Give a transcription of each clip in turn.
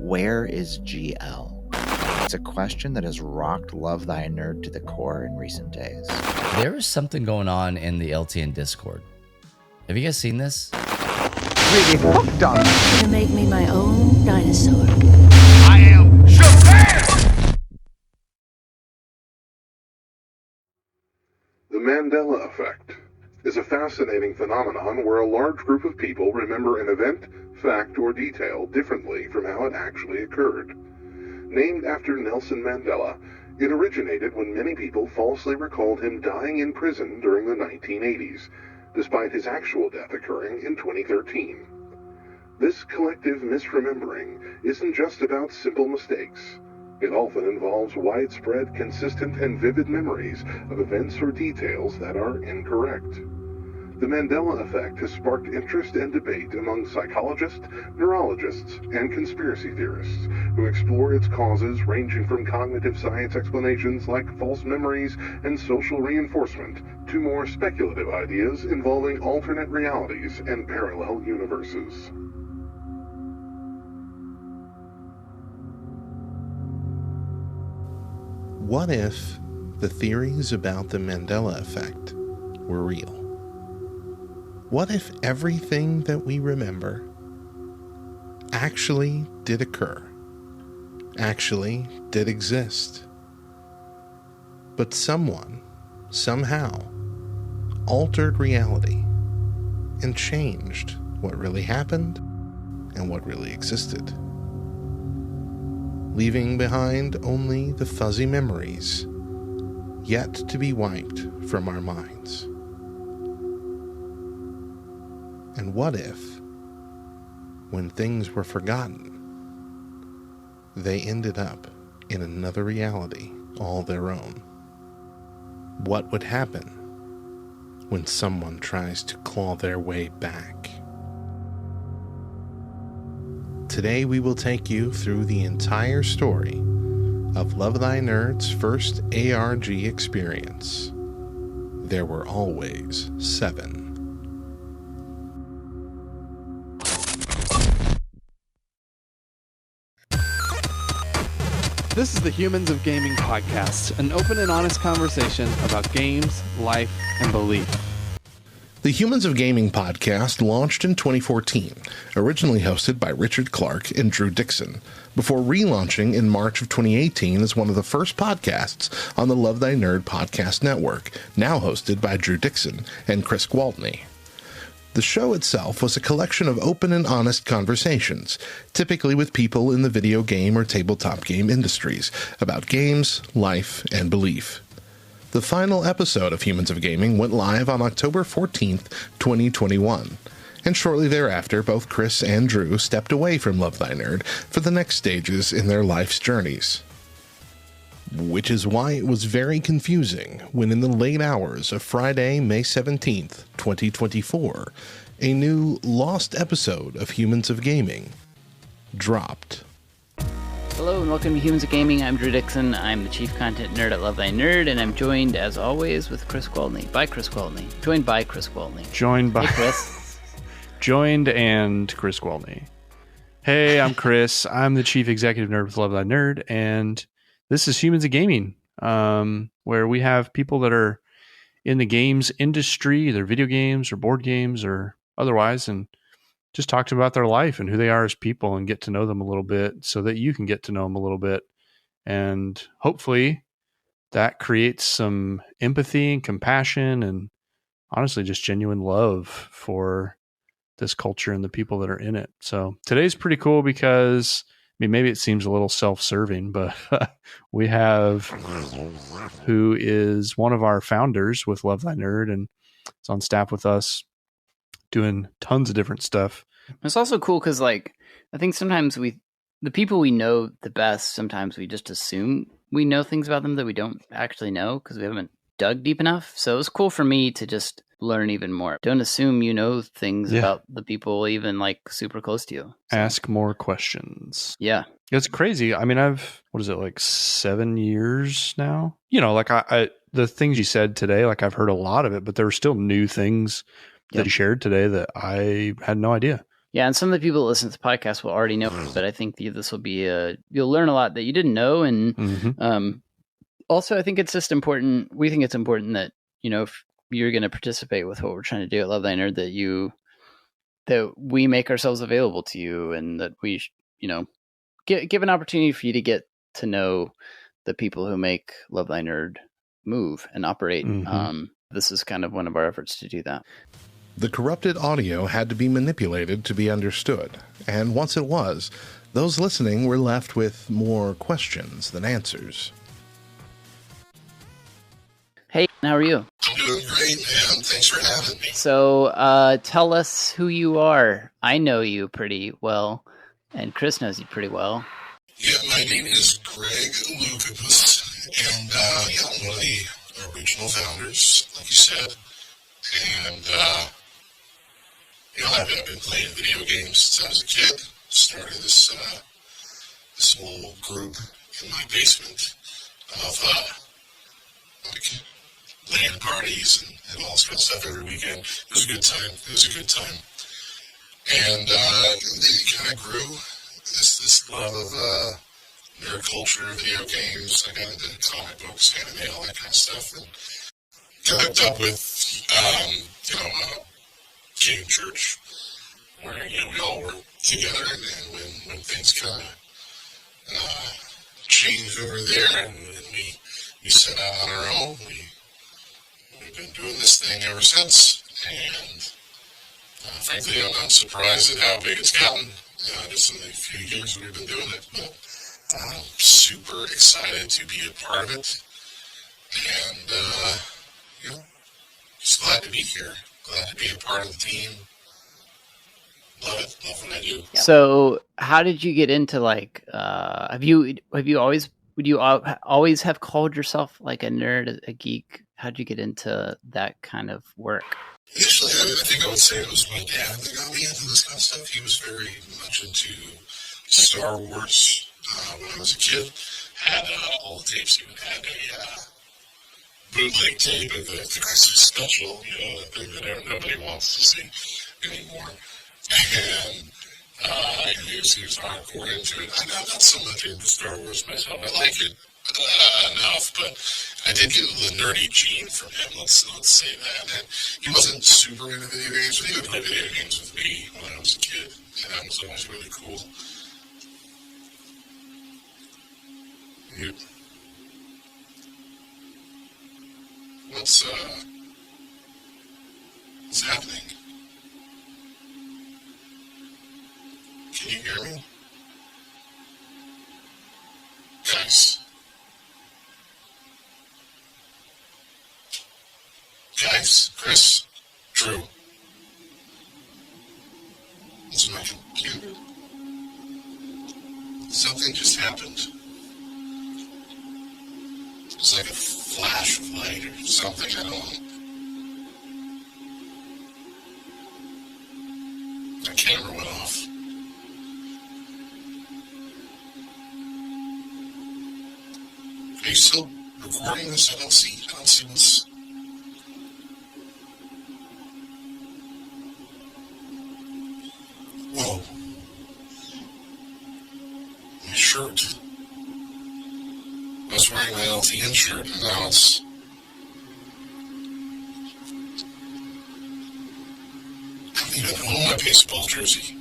Where is GL? It's a question that has rocked Love Thy Nerd to the core in recent days. There is something going on in the LTN Discord. Have you guys seen this? Really hooked on it. To make me my own dinosaur. I am Japan! The Mandela effect is a fascinating phenomenon where a large group of people remember an event, fact, or detail differently from how it actually occurred. Named after Nelson Mandela, it originated when many people falsely recalled him dying in prison during the 1980s, despite his actual death occurring in 2013. This collective misremembering isn't just about simple mistakes. It often involves widespread, consistent, and vivid memories of events or details that are incorrect. The Mandela effect has sparked interest and debate among psychologists, neurologists, and conspiracy theorists who explore its causes, ranging from cognitive science explanations like false memories and social reinforcement to more speculative ideas involving alternate realities and parallel universes. What if the theories about the Mandela effect were real? What if everything that we remember actually did occur, actually did exist, but someone, somehow, altered reality and changed what really happened and what really existed, leaving behind only the fuzzy memories yet to be wiped from our minds? And what if, when things were forgotten, they ended up in another reality all their own? What would happen when someone tries to claw their way back? Today we will take you through the entire story of Love Thy Nerd's first ARG experience. There were always 7. This is the Humans of Gaming podcast, an open and honest conversation about games, life, and belief. The Humans of Gaming podcast launched in 2014, originally hosted by Richard Clark and Drew Dixon, before relaunching in March of 2018 as one of the first podcasts on the Love Thy Nerd podcast network, now hosted by Drew Dixon and Chris Gwaltney. The show itself was a collection of open and honest conversations, typically with people in the video game or tabletop game industries, about games, life, and belief. The final episode of Humans of Gaming went live on October 14th, 2021, and shortly thereafter, both Chris and Drew stepped away from Love Thy Nerd for the next stages in their life's journeys. Which is why it was very confusing when in the late hours of Friday, May 17th, 2024, a new lost episode of Humans of Gaming dropped. Hello and welcome to Humans of Gaming. I'm Drew Dixon. I'm the chief content nerd at Love Thy Nerd, and I'm joined, as always, with Chris Gwaltney. By Chris Gwaltney. Joined by Chris Gwaltney. Joined by Hey, Chris. Joined and Chris Gwaltney. Hey, I'm Chris. I'm the chief executive nerd with Love Thy Nerd, and this is Humans of Gaming, where we have people that are in the games industry, either video games or board games or otherwise, and just talk to them about their life and who they are as people and get to know them a little bit so that you can get to know them a little bit. And hopefully that creates some empathy and compassion and honestly just genuine love for this culture and the people that are in it. So today's pretty cool because, I mean, maybe it seems a little self-serving, but we have who is one of our founders with Love Thy Nerd and is on staff with us doing tons of different stuff. It's also cool because, like, I think sometimes the people we know the best, sometimes we just assume we know things about them that we don't actually know because we haven't dug deep enough. So it was cool for me to just learn even more. Don't assume you know things about the people even like super close to you. So. Ask more questions. Yeah. It's crazy. I mean, what is it, like 7 years now? You know, like I the things you said today, like I've heard a lot of it, but there were still new things that you shared today that I had no idea. Yeah, and some of the people that listen to the podcast will already know, but I think this will be you'll learn a lot that you didn't know, and also I think it's just important. We think it's important that if you're going to participate with what we're trying to do at Love Thy Nerd, that we make ourselves available to you, and that we give an opportunity for you to get to know the people who make Love Thy Nerd move and operate. This is kind of one of our efforts to do that. The corrupted audio had to be manipulated to be understood, and once it was, those listening were left with more questions than answers. Hey, how are you? I'm doing great, man. Thanks for having me. So, tell us who you are. I know you pretty well, and Chris knows you pretty well. Yeah, my name is Greg Lukopus, and I'm one of the original founders, like you said. And, I've been playing video games since I was a kid. Started this whole group in my basement of, LAN parties and all this kind of stuff every weekend. It was a good time. And then it kind of grew. This love of nerd culture, video games. I got into comic books, anime, all that kind of stuff. And got hooked up with, game church, where, we all work together. And then when things kind of changed over there and we set out on our own, we've been doing this thing ever since. And frankly, I'm surprised at how big it's gotten. Just in the few years we've been doing it, but I'm super excited to be a part of it, and just glad to be here. Glad to be a part of the team. Love it. Love what I do. So, how did you get into have you always would you always have called yourself like a nerd, a geek? How did you get into that kind of work? Initially, I think I would say it was my dad that got me into this kind of stuff. He was very much into Star Wars when I was a kid. Had all the tapes. He even had a bootleg tape of the Christmas special, the thing that nobody wants to see anymore. And he was hardcore into it. I'm not so much into Star Wars myself. I like it enough, but I did get the nerdy gene from him. Let's say that. And he wasn't super into video games, but he would play video games with me when I was a kid, and that was always really cool. What's happening? Can you hear me? Guys, Chris, Drew. It's my computer. Something just happened. It's like a flash of light or something, I don't know. My camera went off. Are you still recording this? I don't see what's... Whoa. My shirt. I was wearing my LTN shirt, and now it's... I don't even own my baseball jersey.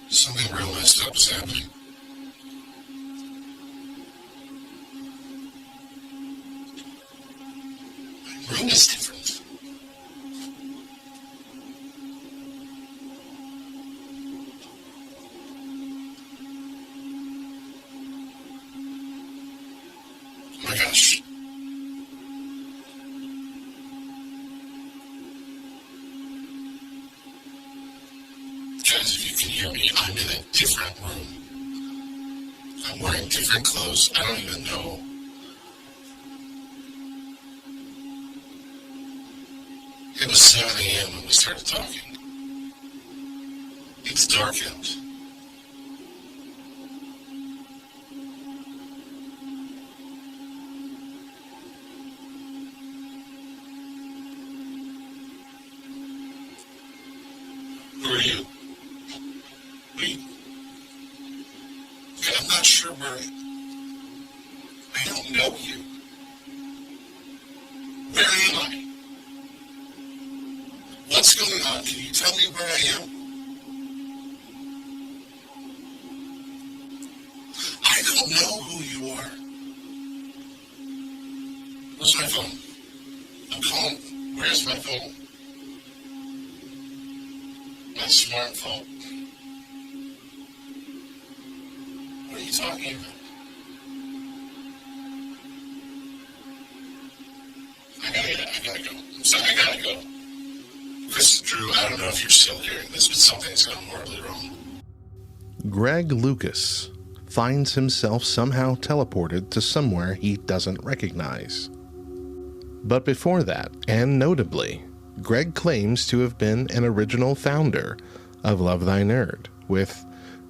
Something real messed up is happening. My room is different. Oh my gosh. Guys, if you can hear me, I'm in a different room. I'm wearing different clothes. I don't even know. It was 7 a.m. when we started talking. It's dark out. Can you tell me where I am? I don't know who you are. Where's my phone? I'm calling. Where's my phone? My smartphone. What are you talking about? I gotta go. I'm sorry, I gotta go. Chris, Drew, I don't know if you're still hearing this, but something's gone horribly wrong. Greg Lucas finds himself somehow teleported to somewhere he doesn't recognize. But before that, and notably, Greg claims to have been an original founder of Love Thy Nerd, with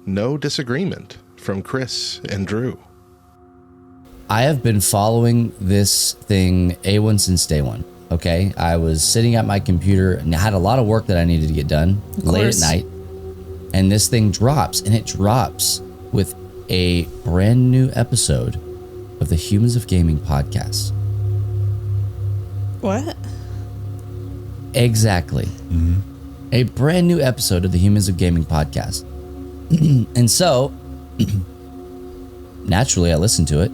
no disagreement from Chris and Drew. I have been following this thing A1 since day one. Okay, I was sitting at my computer and I had a lot of work that I needed to get done late at night, and this thing drops, and it drops with a brand new episode of the Humans of Gaming podcast. What? Exactly. A brand new episode of the Humans of Gaming podcast. And so, naturally, I listened to it.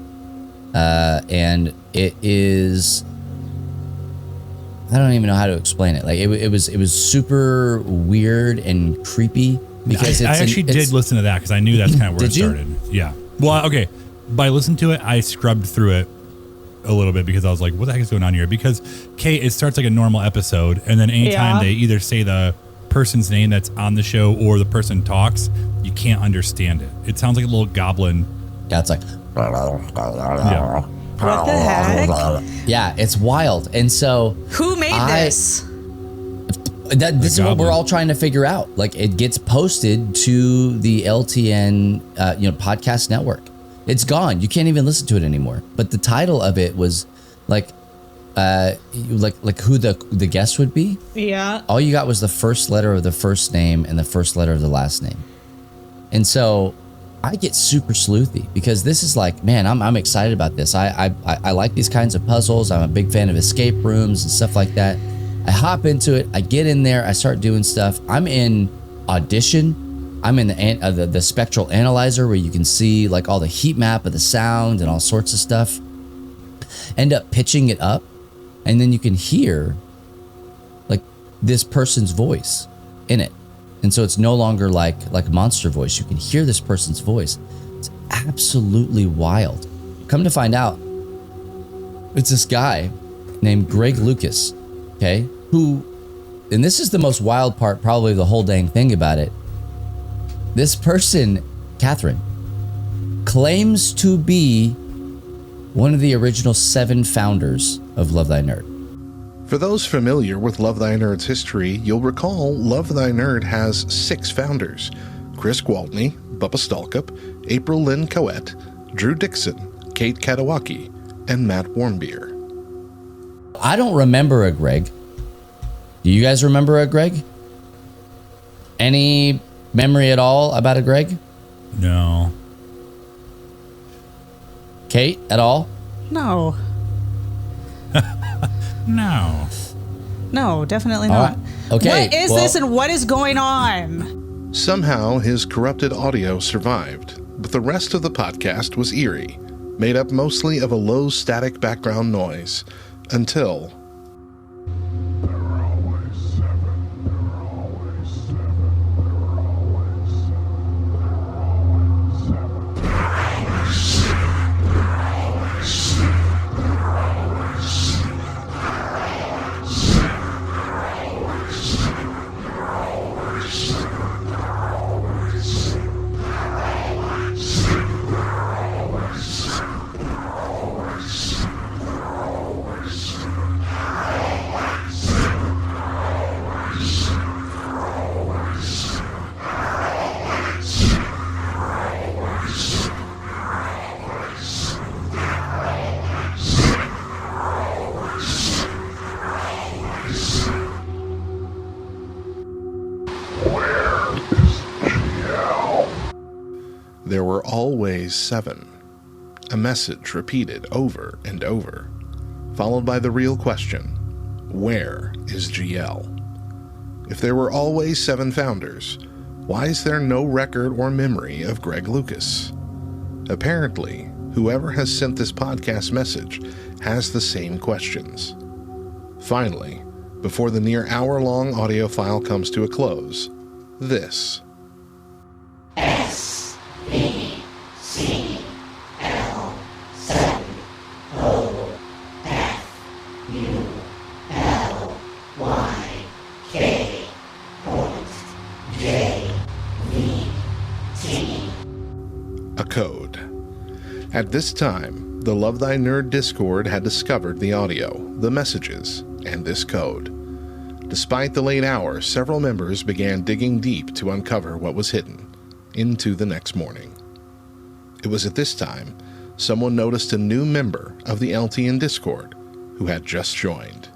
And it is, I don't even know how to explain it. Like it was super weird and creepy because I actually did listen to that because I knew that's kind of where it started. Yeah. Well, okay. By listening to it, I scrubbed through it a little bit because I was like, what the heck is going on here? Because Kate, it starts like a normal episode, and then anytime they either say the person's name that's on the show or the person talks, you can't understand it. It sounds like a little goblin. Yeah, it's like, yeah. What the heck? Yeah, it's wild. And so Who made this? This is what we're all trying to figure out. Like, it gets posted to the LTN podcast network. It's gone. You can't even listen to it anymore. But the title of it was like who the guest would be. Yeah. All you got was the first letter of the first name and the first letter of the last name. And so I get super sleuthy because this is like, man, I'm excited about this. I like these kinds of puzzles. I'm a big fan of escape rooms and stuff like that. I hop into it. I get in there. I start doing stuff. I'm in Audition. I'm in the spectral analyzer where you can see like all the heat map of the sound and all sorts of stuff. End up pitching it up, and then you can hear like this person's voice in it. And so it's no longer like a monster voice. You can hear this person's voice. It's absolutely wild. Come to find out, it's this guy named Greg Lucas, okay? Who, and this is the most wild part probably of the whole dang thing about it. This person, Catherine, claims to be one of the original 7 founders of Love Thy Nerd. For those familiar with Love Thy Nerd's history, you'll recall Love Thy Nerd has 6 founders: Chris Gwaltney, Bubba Stalkup, April Lynn Coette, Drew Dixon, Kate Katawaki, and Matt Warmbier. I don't remember a Greg. Do you guys remember a Greg? Any memory at all about a Greg? No. Kate, at all? No. No, definitely not. Right. Okay. What is this and what is going on? Somehow his corrupted audio survived, but the rest of the podcast was eerie, made up mostly of a low static background noise, until... There were always 7. A message repeated over and over, followed by the real question: where is GL? if there were always 7 founders, why is there no record or memory of Greg Lucas? Apparently, whoever has sent this podcast message has the same questions. Finally, before the near hour-long audio file comes to a close, this. A code. At this time, the Love Thy Nerd Discord had discovered the audio, the messages, and this code. Despite the late hour, several members began digging deep to uncover what was hidden, into the next morning. It was at this time, someone noticed a new member of the LTN Discord who had just joined.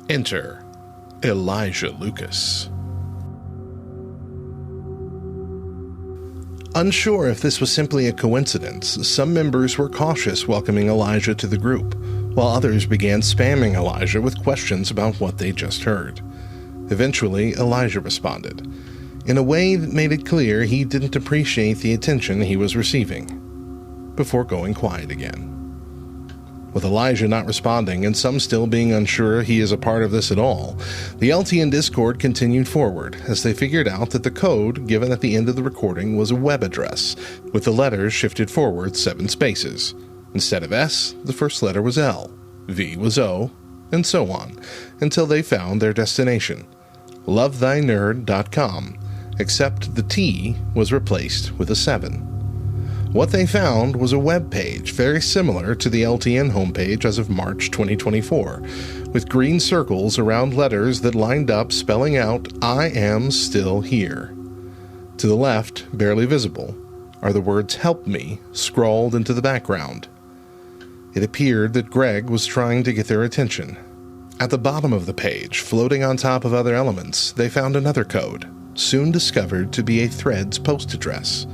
Enter Elijah Lucas. Unsure if this was simply a coincidence, some members were cautious welcoming Elijah to the group, while others began spamming Elijah with questions about what they just heard. Eventually, Elijah responded, in a way that made it clear he didn't appreciate the attention he was receiving, before going quiet again. With Elijah not responding and some still being unsure he is a part of this at all, the LTN Discord continued forward as they figured out that the code given at the end of the recording was a web address, with the letters shifted forward 7 spaces. Instead of S, the first letter was L, V was O, and so on, until they found their destination, lovethynerd.com, except the T was replaced with a 7. What they found was a web page very similar to the LTN homepage as of March 2024, with green circles around letters that lined up spelling out, "I am still here." To the left, barely visible, are the words "help me" scrawled into the background. It appeared that Greg was trying to get their attention. At the bottom of the page, floating on top of other elements, they found another code, soon discovered to be a Threads post address.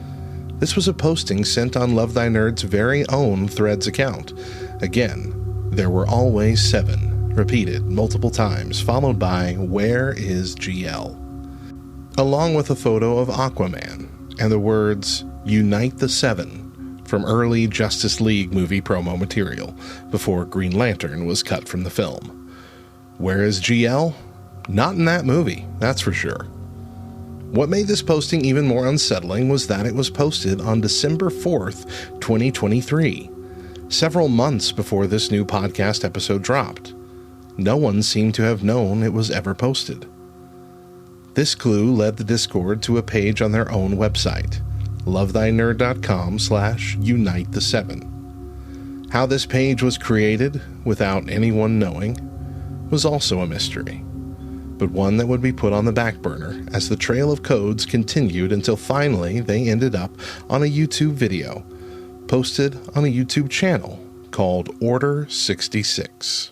This was a posting sent on Love Thy Nerd's very own Threads account. Again, there were always 7, repeated multiple times, followed by "Where is GL?" along with a photo of Aquaman and the words "Unite the 7" from early Justice League movie promo material before Green Lantern was cut from the film. Where is GL? Not in that movie, that's for sure. What made this posting even more unsettling was that it was posted on December 4th, 2023, several months before this new podcast episode dropped. No one seemed to have known it was ever posted. This clue led the Discord to a page on their own website, lovethynerd.com/unite7. How this page was created without anyone knowing was also a mystery, but one that would be put on the back burner as the trail of codes continued until finally they ended up on a YouTube video, posted on a YouTube channel called Order 66.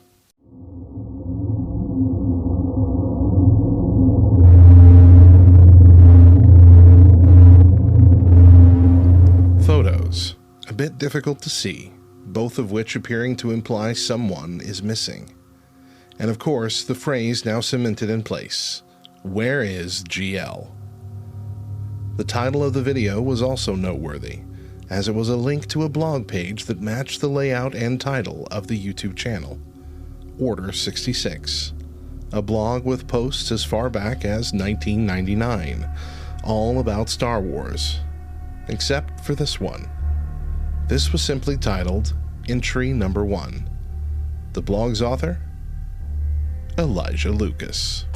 Photos, a bit difficult to see, both of which appearing to imply someone is missing. And of course, the phrase now cemented in place, "Where is GL?" The title of the video was also noteworthy, as it was a link to a blog page that matched the layout and title of the YouTube channel, Order 66, a blog with posts as far back as 1999, all about Star Wars, except for this one. This was simply titled Entry Number 1. The blog's author? Elijah Lucas.